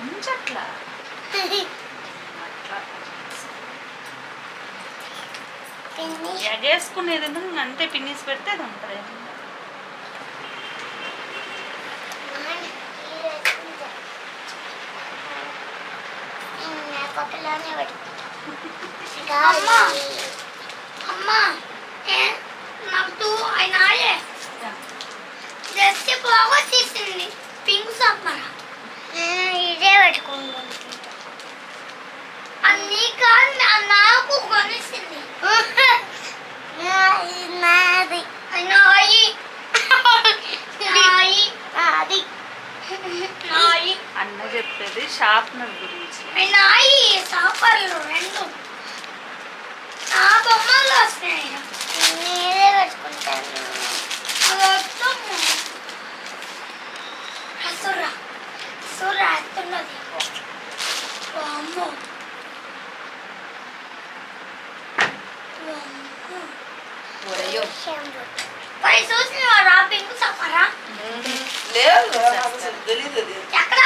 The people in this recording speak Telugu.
ఉంచట్లా అట్లా ఎగేసుకునేది ఎందుకు అంతే పిన్నిసి పెడితే అది ఉంటుంది పింక్ సమ్మరా ఇదే పెట్టుకుంటుంది అన్నీ కాదు నాకు కొనిస్తుంది నాది నాయి నాయి నాది నాయి అన్న చెప్పేది షార్ప్నర్ గురించి నాయి షాపర్లు రెండు నా బొమ్మలు వస్తాయి నేనే పెట్టుకుంటాను సురా సురా ఎత్తున్నది అమ్మో మరి చూసినవారా పింక్ సఫరా లేదు తెలీదు ఎక్కడ